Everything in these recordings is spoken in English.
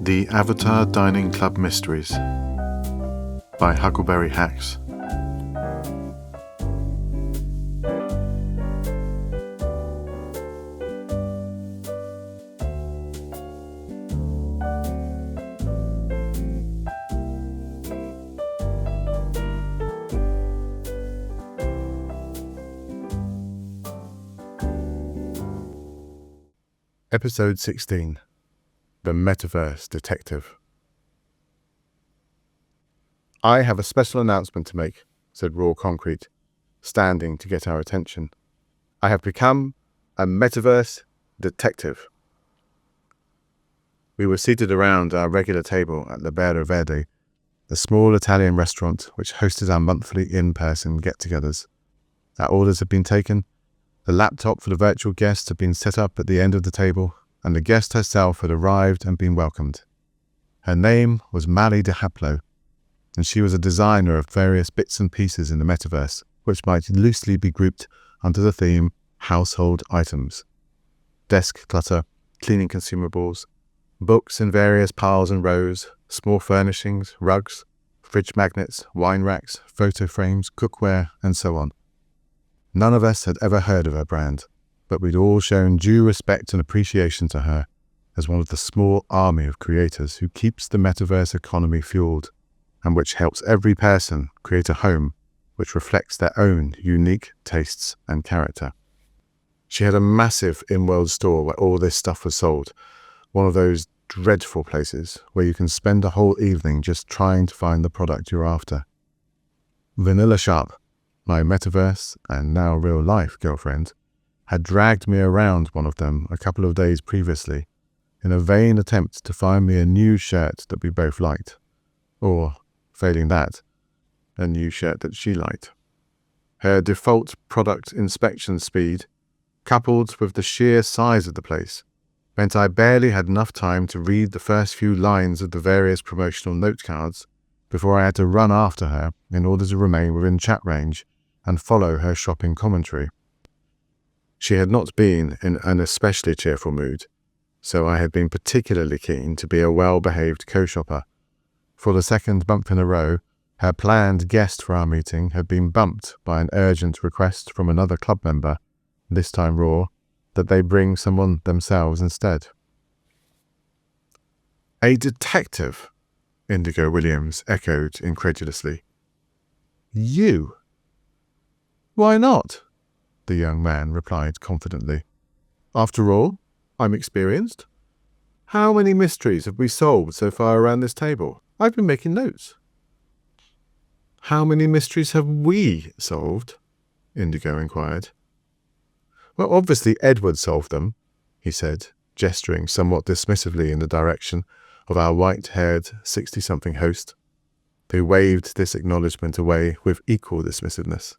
The Avatar Dining Club Mysteries by Huckleberry Hax. Episode 16. The METAVERSE Detective. I have a special announcement to make, said Raw Concrete, standing to get our attention. I have become a METAVERSE Detective. We were seated around our regular table at Libero Verde, the small Italian restaurant which hosted our monthly in-person get-togethers. Our orders had been taken, the laptop for the virtual guest had been set up at the end of the table, and the guest herself had arrived and been welcomed. Her name was Mali de Haplo, and she was a designer of various bits and pieces in the metaverse, which might loosely be grouped under the theme household items. Desk clutter, cleaning consumables, books in various piles and rows, small furnishings, rugs, fridge magnets, wine racks, photo frames, cookware, and so on. None of us had ever heard of her brand, but we'd all shown due respect and appreciation to her as one of the small army of creators who keeps the metaverse economy fueled, and which helps every person create a home which reflects their own unique tastes and character. She had a massive inworld store where all this stuff was sold, one of those dreadful places where you can spend a whole evening just trying to find the product you're after. Vanilla Sharp, my metaverse and now real-life girlfriend, had dragged me around one of them a couple of days previously in a vain attempt to find me a new shirt that we both liked, or, failing that, a new shirt that she liked. Her default product inspection speed, coupled with the sheer size of the place, meant I barely had enough time to read the first few lines of the various promotional note cards before I had to run after her in order to remain within chat range and follow her shopping commentary. She had not been in an especially cheerful mood, so I had been particularly keen to be a well-behaved co-shopper. For the second month in a row, her planned guest for our meeting had been bumped by an urgent request from another club member, this time Raw, that they bring someone themselves instead. "A detective?" Indigo Williams echoed incredulously. "You?" "Why not?" the young man replied confidently. "After all, I'm experienced. How many mysteries have we solved so far around this table? I've been making notes." "How many mysteries have we solved?" Indigo inquired. "Well, obviously Edward solved them," he said, gesturing somewhat dismissively in the direction of our white-haired 60-something host, who waved this acknowledgement away with equal dismissiveness.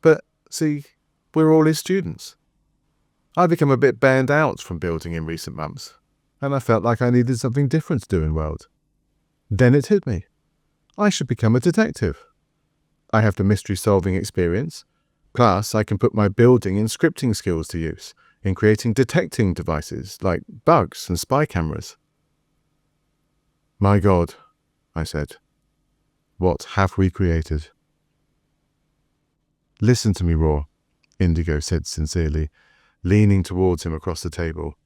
"But, see, we're all his students. I've become a bit burned out from building in recent months, and I felt like I needed something different to do in world. Then it hit me. I should become a detective. I have the mystery-solving experience, plus I can put my building and scripting skills to use in creating detecting devices like bugs and spy cameras." "My God," I said. "What have we created?" "Listen to me, Raw," Indigo said sincerely, leaning towards him across the table.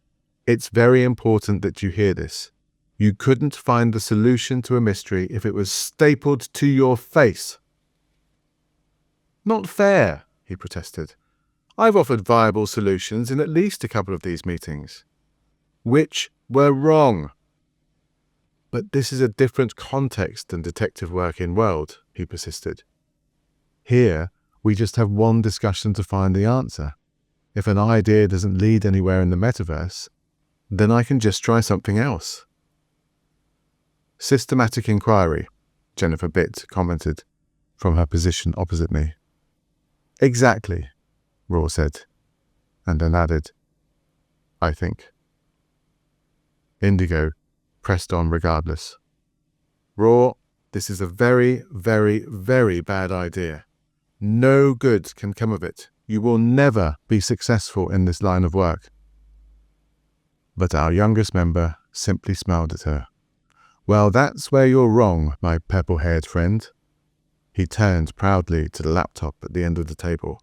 "It's very important that you hear this. You couldn't find the solution to a mystery if it was stapled to your face." "Not fair," he protested. "I've offered viable solutions in at least a couple of these meetings." "Which were wrong." "But this is a different context than detective work in world," he persisted. "Here, we just have one discussion to find the answer. If an idea doesn't lead anywhere in the metaverse, then I can just try something else." "Systematic inquiry," Jennifer Bitt commented, from her position opposite me. "Exactly," Raw said, and then added, "I think." Indigo pressed on regardless. "Raw, this is a very, very, very bad idea. No good can come of it. You will never be successful in this line of work." But our youngest member simply smiled at her. Well, that's where you're wrong, my purple-haired friend. He turned proudly to the laptop at the end of the table.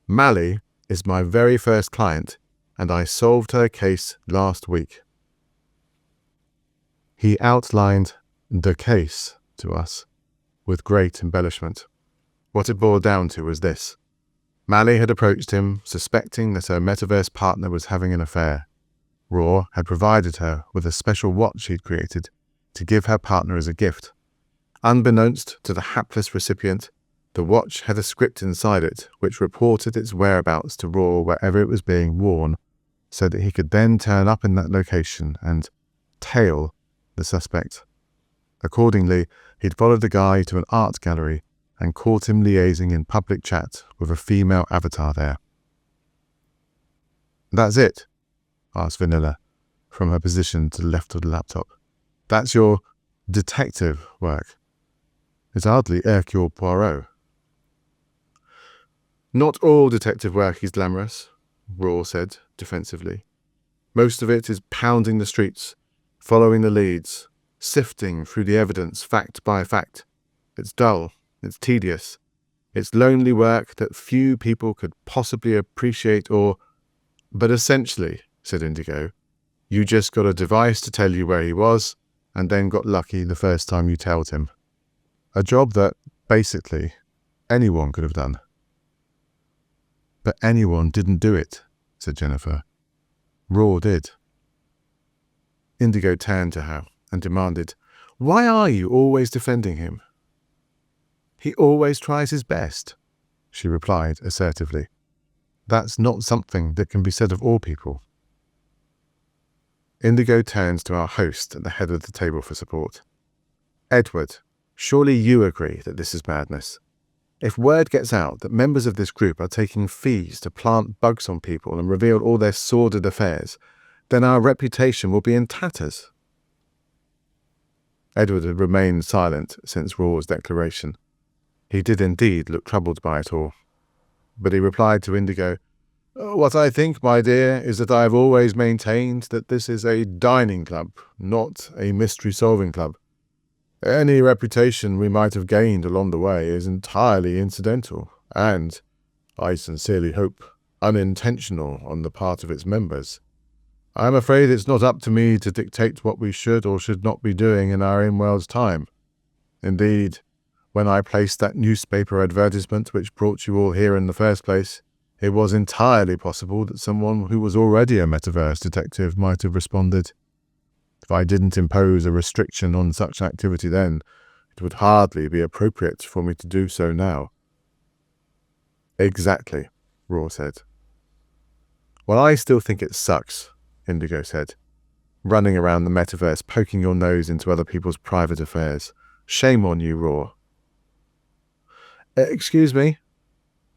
Mally is my very first client, and I solved her case last week. He outlined the case to us with great embellishment. What it boiled down to was this. Mally had approached him, suspecting that her metaverse partner was having an affair. Raw had provided her with a special watch he'd created to give her partner as a gift. Unbeknownst to the hapless recipient, the watch had a script inside it which reported its whereabouts to Raw wherever it was being worn, so that he could then turn up in that location and tail the suspect. Accordingly, he'd followed the guy to an art gallery and caught him liaising in public chat with a female avatar there. That's it? Asked Vanilla, from her position to the left of the laptop. That's your detective work. It's hardly Hercule Poirot. Not all detective work is glamorous, Raw said defensively. Most of it is pounding the streets, following the leads, sifting through the evidence fact by fact. It's dull, it's tedious, it's lonely work that few people could possibly appreciate But essentially, said Indigo, you just got a device to tell you where he was, and then got lucky the first time you told him. A job that, basically, anyone could have done. But anyone didn't do it, said Jennifer. Raw did. Indigo turned to her and demanded, Why are you always defending him? He always tries his best, she replied assertively. That's not something that can be said of all people. Indigo turns to our host at the head of the table for support. Edward, surely you agree that this is madness. If word gets out that members of this group are taking fees to plant bugs on people and reveal all their sordid affairs, then our reputation will be in tatters. Edward had remained silent since Raw's declaration. He did indeed look troubled by it all. But he replied to Indigo, What I think, my dear, is that I have always maintained that this is a dining club, not a mystery-solving club. Any reputation we might have gained along the way is entirely incidental and, I sincerely hope, unintentional on the part of its members. I am afraid it's not up to me to dictate what we should or should not be doing in our in-world's time. Indeed, when I placed that newspaper advertisement which brought you all here in the first place, it was entirely possible that someone who was already a metaverse detective might have responded. If I didn't impose a restriction on such activity then, it would hardly be appropriate for me to do so now. Exactly, Raw said. Well, I still think it sucks, Indigo said. Running around the metaverse, poking your nose into other people's private affairs. Shame on you, Raw. Excuse me,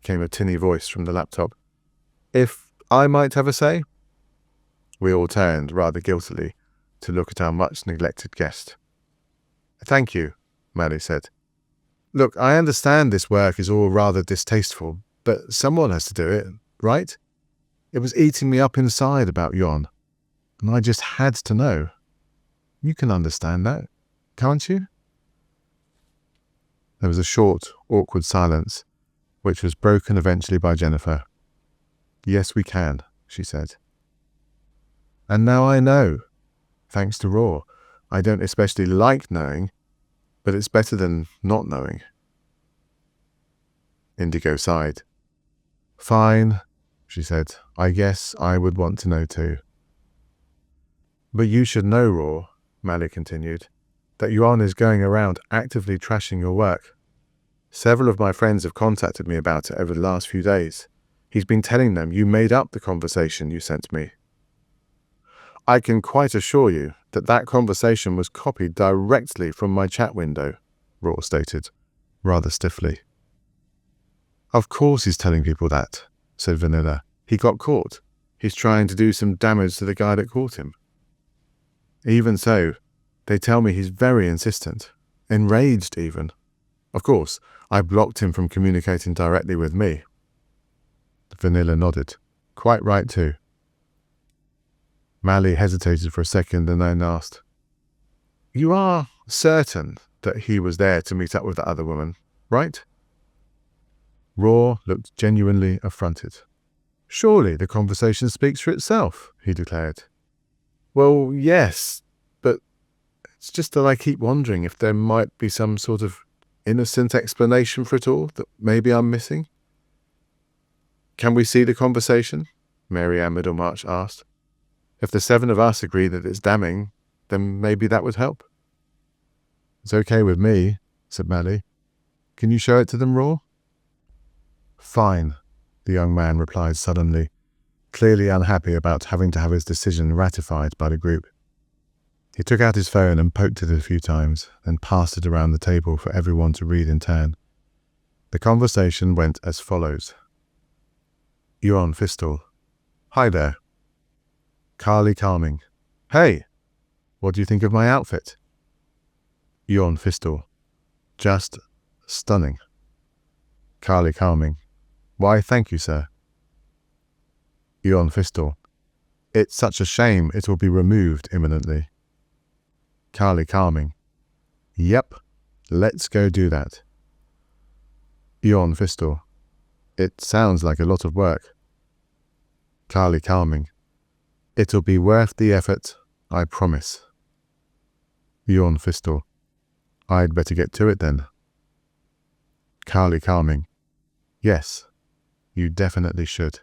came a tinny voice from the laptop. If I might have a say? We all turned, rather guiltily, to look at our much-neglected guest. Thank you, Mally said. Look, I understand this work is all rather distasteful, but someone has to do it, right? It was eating me up inside about Yon, and I just had to know. You can understand that, can't you? There was a short, awkward silence, which was broken eventually by Jennifer. Yes, we can, she said. And now I know. Thanks to Raw. I don't especially like knowing, but it's better than not knowing. Indigo sighed. Fine, she said. I guess I would want to know too. But you should know, Raw, Mally continued, that Yuan is going around actively trashing your work. Several of my friends have contacted me about it over the last few days. He's been telling them you made up the conversation you sent me. I can quite assure you that that conversation was copied directly from my chat window, Raw stated, rather stiffly. Of course he's telling people that, said Vanilla. He got caught. He's trying to do some damage to the guy that caught him. Even so, they tell me he's very insistent, enraged even. Of course, I blocked him from communicating directly with me. Vanilla nodded. Quite right too. Mally hesitated for a second and then asked, "You are certain that he was there to meet up with the other woman, right?" Raw looked genuinely affronted. "Surely the conversation speaks for itself," he declared. "Well, yes, but it's just that I keep wondering if there might be some sort of innocent explanation for it all that maybe I'm missing." "Can we see the conversation?" Mary Ann Middlemarch asked. "If the 7 of us agree that it's damning, then maybe that would help." "It's okay with me," said Mally. "Can you show it to them, Raw?" "Fine," the young man replied sullenly, clearly unhappy about having to have his decision ratified by the group. He took out his phone and poked it a few times, then passed it around the table for everyone to read in turn. The conversation went as follows. Euron Fistel. "Hi there." Carly Calming. "Hey, what do you think of my outfit?" Euron Fistel. "Just stunning." Carly Calming. "Why, thank you, sir." Euron Fistel. "It's such a shame it will be removed imminently." Carly Calming. "Yep, let's go do that." Euron Fistel. "It sounds like a lot of work." Carly Calming. "It'll be worth the effort, I promise." Euron Fistel. "I'd better get to it then." Carly Calming. "Yes, you definitely should."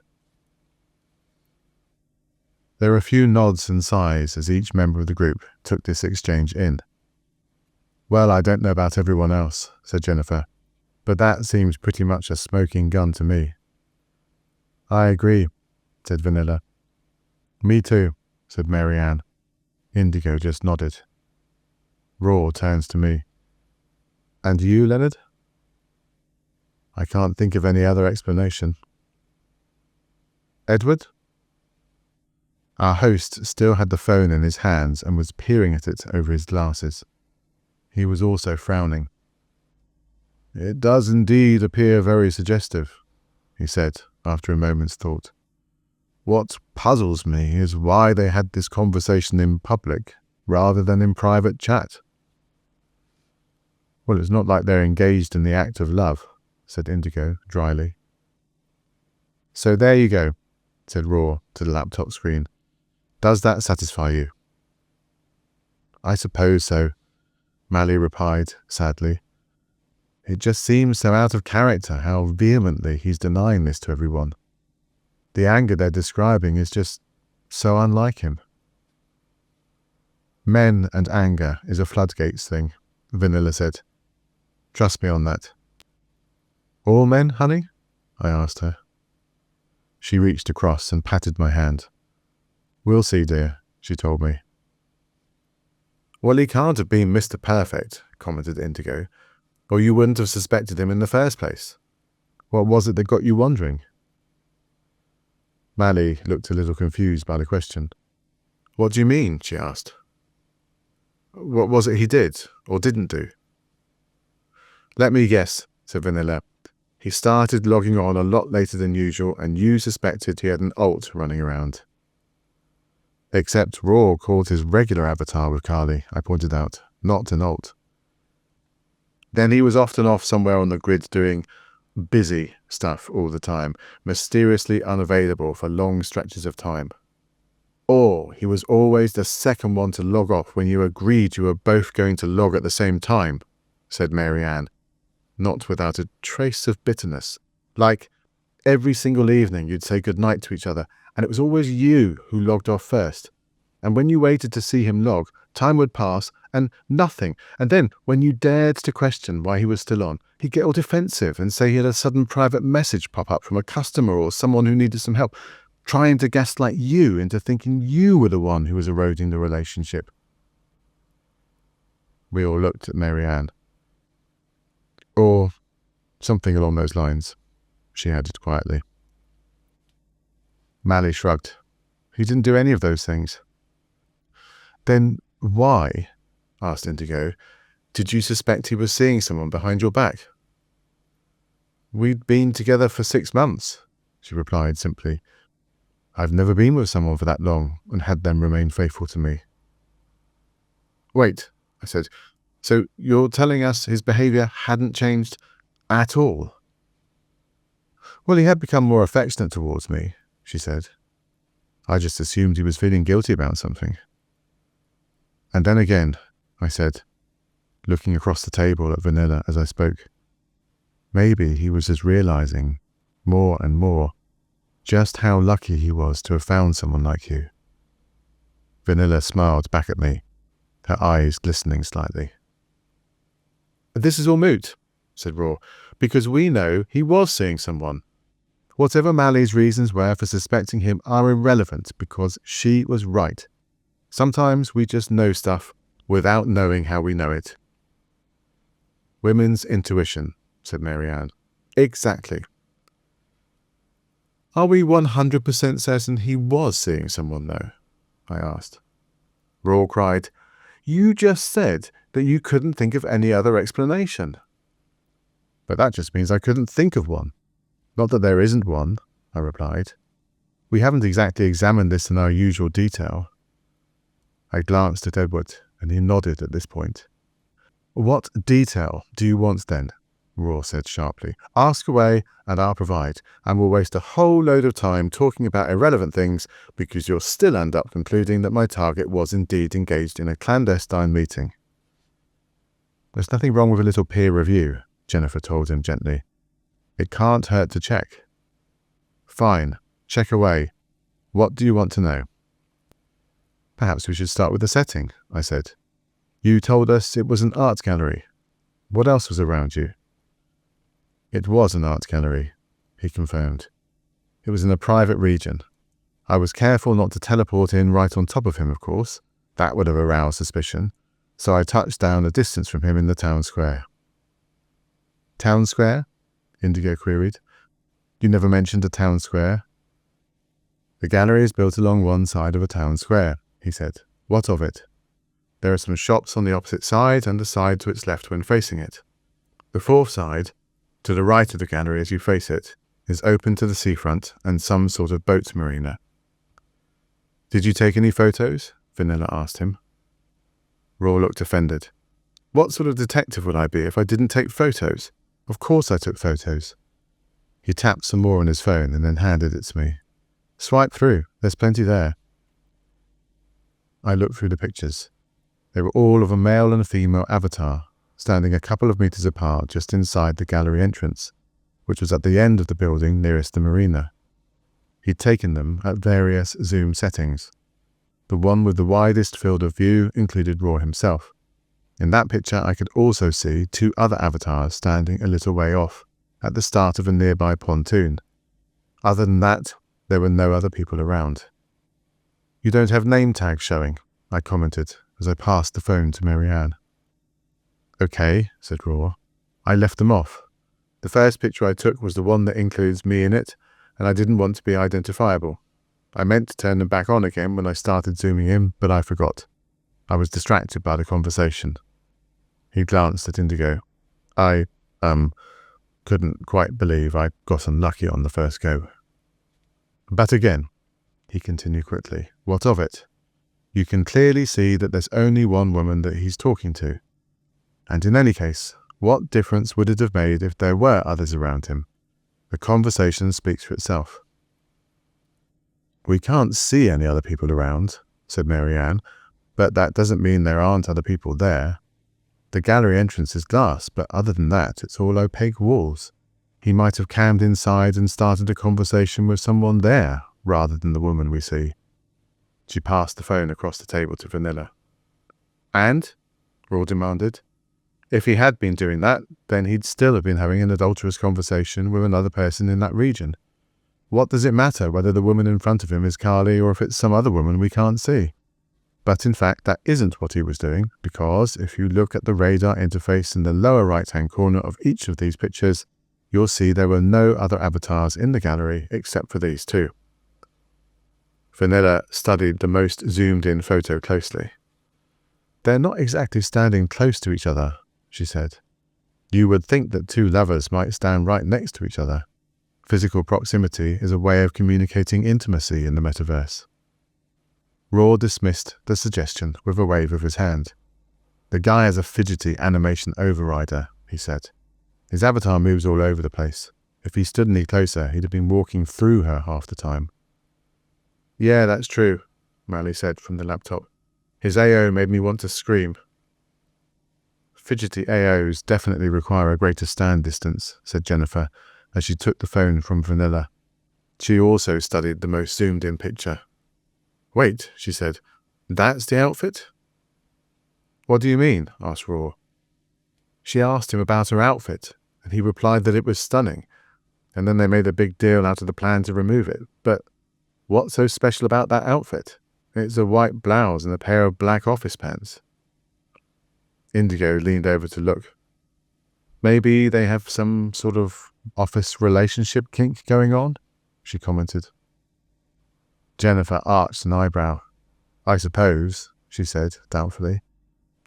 There were a few nods and sighs as each member of the group took this exchange in. "Well, I don't know about everyone else," said Jennifer, "but that seems pretty much a smoking gun to me." "I agree," said Vanilla. "Me too," said Mary Ann. Indigo just nodded. Raw turns to me. "And you, Leonard?" "I can't think of any other explanation." "Edward?" Our host still had the phone in his hands and was peering at it over his glasses. He was also frowning. "It does indeed appear very suggestive," he said after a moment's thought. "What puzzles me is why they had this conversation in public rather than in private chat." "Well, it's not like they're engaged in the act of love," said Indigo dryly. "So there you go," said Raw to the laptop screen. "Does that satisfy you?" "I suppose so," Mally replied sadly. "It just seems so out of character how vehemently he's denying this to everyone. The anger they're describing is just so unlike him." "Men and anger is a floodgates thing," Vanilla said. "Trust me on that." "All men, honey?" I asked her. She reached across and patted my hand. "We'll see, dear," she told me. "Well, he can't have been Mr. Perfect," commented Indigo, "or you wouldn't have suspected him in the first place. What was it that got you wondering?" Mally looked a little confused by the question. "What do you mean?" she asked. "What was it he did, or didn't do?" "Let me guess," said Vanilla. "He started logging on a lot later than usual, and you suspected he had an alt running around." "Except Raw called his regular avatar with Carly," I pointed out, "not an alt." "Then he was often off somewhere on the grid doing busy stuff all the time, mysteriously unavailable for long stretches of time. Or he was always the second one to log off when you agreed you were both going to log at the same time," said Mary Ann, not without a trace of bitterness. "Like, every single evening you'd say goodnight to each other, and it was always you who logged off first. And when you waited to see him log, time would pass, and nothing. And then, when you dared to question why he was still on, he'd get all defensive and say he had a sudden private message pop up from a customer or someone who needed some help, trying to gaslight you into thinking you were the one who was eroding the relationship." We all looked at Mary Ann. "Or something along those lines," she added quietly. Mally shrugged. "He didn't do any of those things." "Then why," asked Indigo, "did you suspect he was seeing someone behind your back?" "We'd been together for 6 months," she replied simply. I've never been with someone for that long and had them remain faithful to me. Wait, I said, so you're telling us his behaviour hadn't changed at all? Well, he had become more affectionate towards me, she said. I just assumed he was feeling guilty about something. And then again, I said, looking across the table at Vanilla as I spoke, maybe he was just realising, more and more, just how lucky he was to have found someone like you. Vanilla smiled back at me, her eyes glistening slightly. This is all moot, said Raw, because we know he was seeing someone. Whatever Mally's reasons were for suspecting him are irrelevant because she was right. Sometimes we just know stuff without knowing how we know it. Women's intuition, said Marianne. Exactly. Are we 100% certain he was seeing someone, though? I asked. Raw cried, You just said that you couldn't think of any other explanation. But that just means I couldn't think of one. Not that there isn't one, I replied. We haven't exactly examined this in our usual detail. I glanced at Edward, and he nodded at this point. What detail do you want then? Raw said sharply. Ask away, and I'll provide, and we'll waste a whole load of time talking about irrelevant things because you'll still end up concluding that my target was indeed engaged in a clandestine meeting. There's nothing wrong with a little peer review, Jennifer told him gently. It can't hurt to check. Fine, check away. What do you want to know? Perhaps we should start with the setting, I said. You told us it was an art gallery. What else was around you? It was an art gallery, he confirmed. It was in a private region. I was careful not to teleport in right on top of him, of course. That would have aroused suspicion. So I touched down a distance from him in the town square. Town square? Indigo queried. You never mentioned a town square. The gallery is built along one side of a town square, he said. What of it? There are some shops on the opposite side and a side to its left when facing it. The fourth side, to the right of the gallery as you face it, is open to the seafront and some sort of boat marina. Did you take any photos? Vanilla asked him. Raw looked offended. What sort of detective would I be if I didn't take photos? Of course I took photos. He tapped some more on his phone and then handed it to me. Swipe through, there's plenty there. I looked through the pictures. They were all of a male and a female avatar, standing a couple of meters apart just inside the gallery entrance, which was at the end of the building nearest the marina. He'd taken them at various zoom settings. The one with the widest field of view included Raw himself. In that picture I could also see two other avatars standing a little way off, at the start of a nearby pontoon. Other than that, there were no other people around. You don't have name tags showing, I commented as I passed the phone to Marianne. Okay, said Raw. I left them off. The first picture I took was the one that includes me in it, and I didn't want to be identifiable. I meant to turn them back on again when I started zooming in, but I forgot. I was distracted by the conversation. He glanced at Indigo. I, couldn't quite believe I'd got unlucky on the first go. But again, he continued quickly, what of it? You can clearly see that there's only one woman that he's talking to. And in any case, what difference would it have made if there were others around him? The conversation speaks for itself. We can't see any other people around, said Marianne, but that doesn't mean there aren't other people there. The gallery entrance is glass, but other than that, it's all opaque walls. He might have cammed inside and started a conversation with someone there, rather than the woman we see. She passed the phone across the table to Vanilla. And? Raw demanded. If he had been doing that, then he'd still have been having an adulterous conversation with another person in that region. What does it matter whether the woman in front of him is Carly or if it's some other woman we can't see? But in fact, that isn't what he was doing, because if you look at the radar interface in the lower right-hand corner of each of these pictures, you'll see there were no other avatars in the gallery except for these two. Vanilla studied the most zoomed-in photo closely. They're not exactly standing close to each other, she said. You would think that two lovers might stand right next to each other. Physical proximity is a way of communicating intimacy in the metaverse. Raw dismissed the suggestion with a wave of his hand. The guy has a fidgety animation overrider, he said. His avatar moves all over the place. If he stood any closer, he'd have been walking through her half the time. Yeah, that's true, Mally said from the laptop. His AO made me want to scream. Fidgety AOs definitely require a greater stand distance, said Jennifer, as she took the phone from Vanilla. She also studied the most zoomed-in picture. Wait, she said, that's the outfit? What do you mean? Asked Raw. She asked him about her outfit, and he replied that it was stunning, and then they made a big deal out of the plan to remove it. But what's so special about that outfit? It's a white blouse and a pair of black office pants. Indigo leaned over to look. Maybe they have some sort of office relationship kink going on, she commented. Jennifer arched an eyebrow. I suppose, she said doubtfully.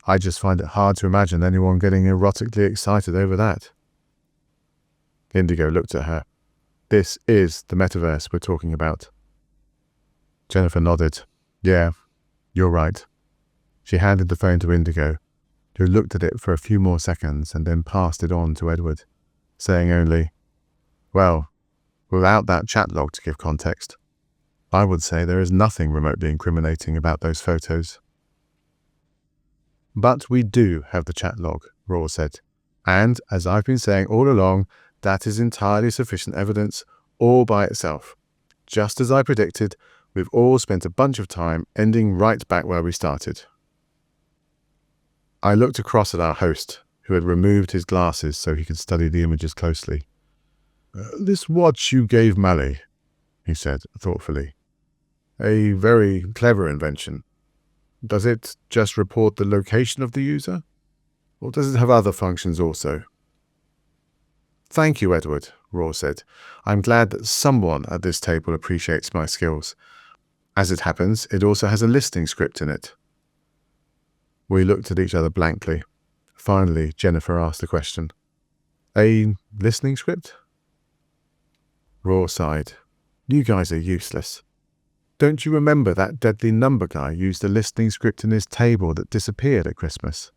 I just find it hard to imagine anyone getting erotically excited over that. Indigo looked at her. This is the metaverse we're talking about. Jennifer nodded. Yeah, you're right. She handed the phone to Indigo, who looked at it for a few more seconds and then passed it on to Edward, saying only, well, without that chat log to give context, I would say there is nothing remotely incriminating about those photos. But we do have the chat log, Raw said, and, as I've been saying all along, that is entirely sufficient evidence all by itself. Just as I predicted, we've all spent a bunch of time ending right back where we started. I looked across at our host, who had removed his glasses so he could study the images closely. This watch you gave Mally, he said thoughtfully. A very clever invention. Does it just report the location of the user? Or does it have other functions also? Thank you, Edward, Raw said. I'm glad that someone at this table appreciates my skills. As it happens, it also has a listening script in it. We looked at each other blankly. Finally, Jennifer asked a question. A listening script? Raw sighed. You guys are useless. Don't you remember that deadly number guy used a listening script in his table that disappeared at Christmas?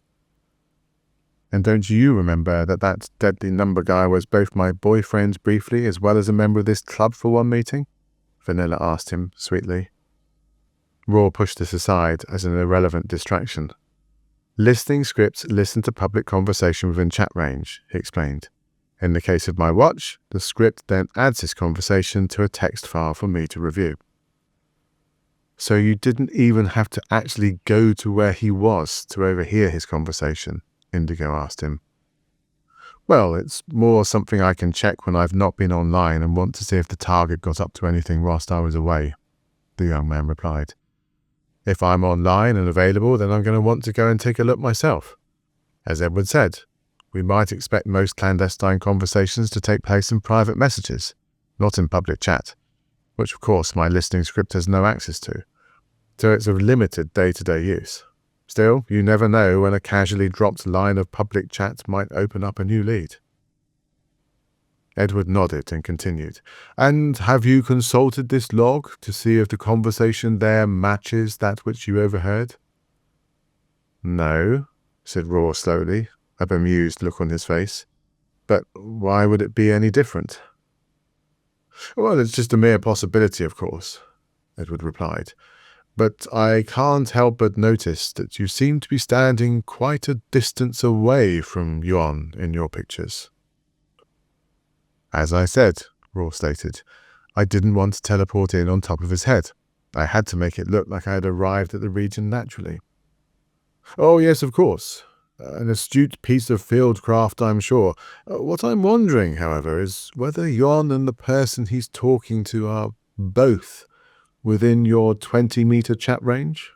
And don't you remember that deadly number guy was both my boyfriend briefly as well as a member of this club for one meeting? Vanilla asked him sweetly. Raw pushed this aside as an irrelevant distraction. Listening scripts listen to public conversation within chat range, he explained. In the case of my watch, the script then adds this conversation to a text file for me to review. So you didn't even have to actually go to where he was to overhear his conversation? Indigo asked him. Well, it's more something I can check when I've not been online and want to see if the target got up to anything whilst I was away, the young man replied. If I'm online and available, then I'm going to want to go and take a look myself. As Edward said, we might expect most clandestine conversations to take place in private messages, not in public chat, which of course my listening script has no access to, so it's of limited day-to-day use. Still, you never know when a casually dropped line of public chat might open up a new lead. Edward nodded and continued. And have you consulted this log to see if the conversation there matches that which you overheard? No, said Raw slowly, a bemused look on his face. But why would it be any different? Well, it's just a mere possibility, of course, Edward replied. But I can't help but notice that you seem to be standing quite a distance away from Yuan in your pictures. As I said, Raw stated, I didn't want to teleport in on top of his head. I had to make it look like I had arrived at the region naturally. Oh, yes, of course. An astute piece of fieldcraft, I'm sure. What I'm wondering, however, is whether Yuan and the person he's talking to are both within your 20-meter chat range?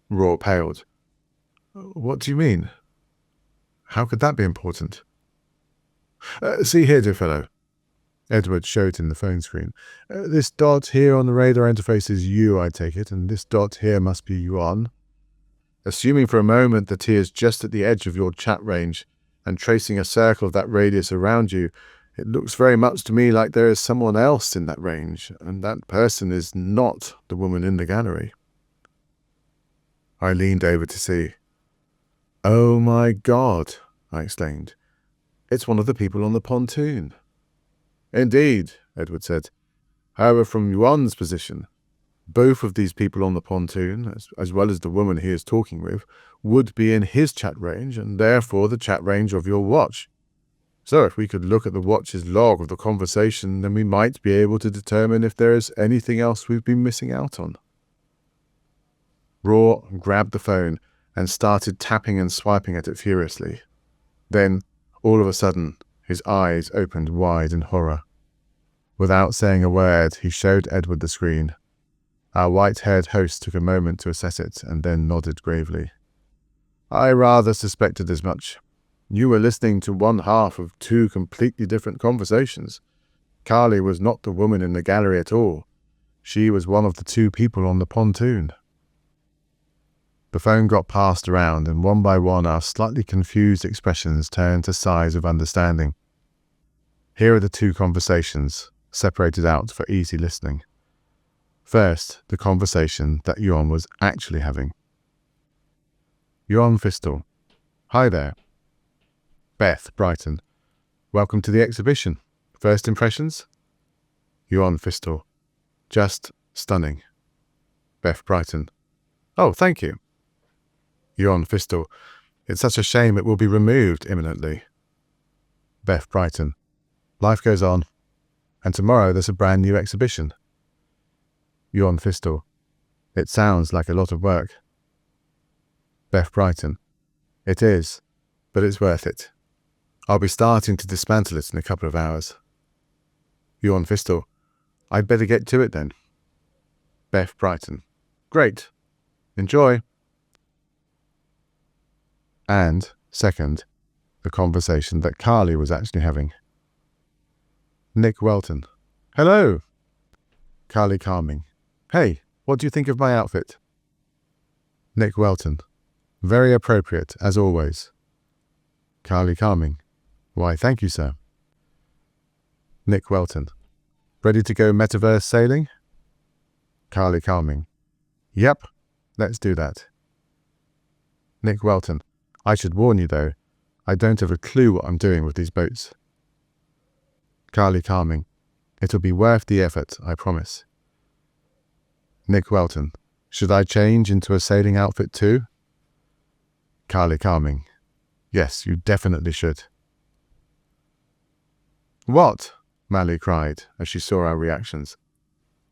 Raw paled. What do you mean? How could that be important? See here, dear fellow. Edward showed him the phone screen. This dot here on the radar interface is you, I take it, and this dot here must be Yuan. Assuming for a moment that he is just at the edge of your chat range and tracing a circle of that radius around you, It looks very much to me like there is someone else in that range, and that person is not the woman in the gallery. I leaned over to see. Oh my God, I exclaimed. It's one of the people on the pontoon. Indeed, Edward said. However, from Yuan's position, both of these people on the pontoon, as well as the woman he is talking with, would be in his chat range, and therefore the chat range of your watch. So if we could look at the watch's log of the conversation, then we might be able to determine if there is anything else we've been missing out on. Raw grabbed the phone and started tapping and swiping at it furiously. Then, all of a sudden, his eyes opened wide in horror. Without saying a word, he showed Edward the screen. Our white-haired host took a moment to assess it and then nodded gravely. I rather suspected as much. You were listening to one half of two completely different conversations. Carly was not the woman in the gallery at all. She was one of the two people on the pontoon. The phone got passed around, and one by one our slightly confused expressions turned to sighs of understanding. Here are the two conversations, separated out for easy listening. First, the conversation that Yuan was actually having. Yuan Fistel. Hi there. Beth Brighton. Welcome to the exhibition. First impressions? Yuan Fistel. Just stunning. Beth Brighton. Oh, thank you. Yuan Fistel. It's such a shame it will be removed imminently. Beth Brighton. Life goes on. And tomorrow there's a brand new exhibition. Yuan Fistel. It sounds like a lot of work. Beth Brighton. It is, but it's worth it. I'll be starting to dismantle it in a couple of hours. Yuan Fistel. I'd better get to it then. Beth Brighton. Great. Enjoy. And, second, the conversation that Carly was actually having. Nick Welton. Hello. Carly calming. Hey, what do you think of my outfit? Nick Welton. Very appropriate, as always. Carly calming. Why, thank you, sir. Nick Welton. Ready to go metaverse sailing? Carly calming. Yep, let's do that. Nick Welton. I should warn you, though, I don't have a clue what I'm doing with these boats. Carly calming. It'll be worth the effort, I promise. Nick Welton. Should I change into a sailing outfit too? Carly calming. Yes, you definitely should. What? Mally cried as she saw our reactions.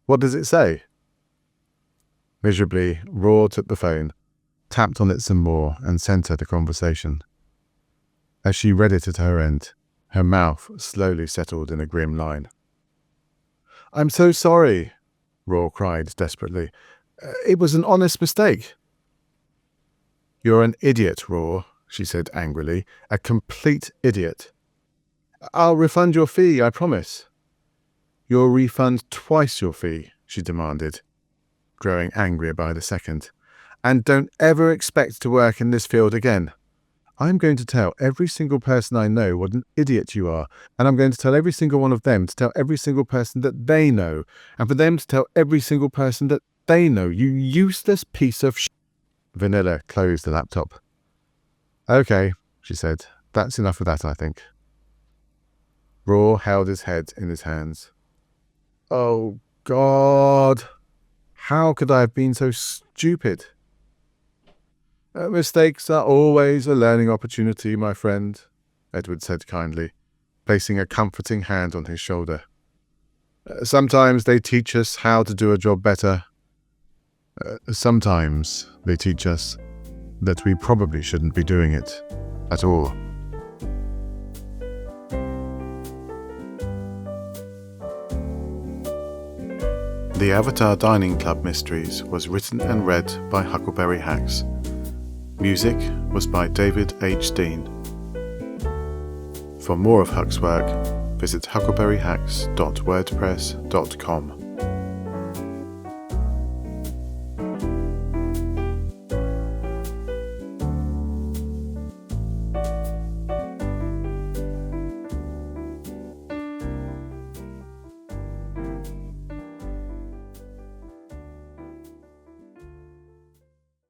What does it say? Miserably, Raw took the phone, tapped on it some more, and sent her the conversation. As she read it at her end, her mouth slowly settled in a grim line. I'm so sorry, Raw cried desperately. It was an honest mistake. You're an idiot, Raw, she said angrily. A complete idiot. I'll refund your fee, I promise. You'll refund twice your fee, she demanded, growing angrier by the second. And don't ever expect to work in this field again. I'm going to tell every single person I know what an idiot you are, and I'm going to tell every single one of them to tell every single person that they know, and for them to tell every single person that they know, you useless piece of sh*. Vanilla closed the laptop. Okay, she said. That's enough of that, I think. Raw held his head in his hands. Oh, God. How could I have been so stupid? Mistakes are always a learning opportunity, my friend, Edward said kindly, placing a comforting hand on his shoulder. Sometimes they teach us how to do a job better. Sometimes they teach us that we probably shouldn't be doing it at all. The Avatar Dining Club Mysteries was written and read by Huckleberry Hax. Music was by David H. Dean. For more of Huck's work, visit huckleberryhax.wordpress.com.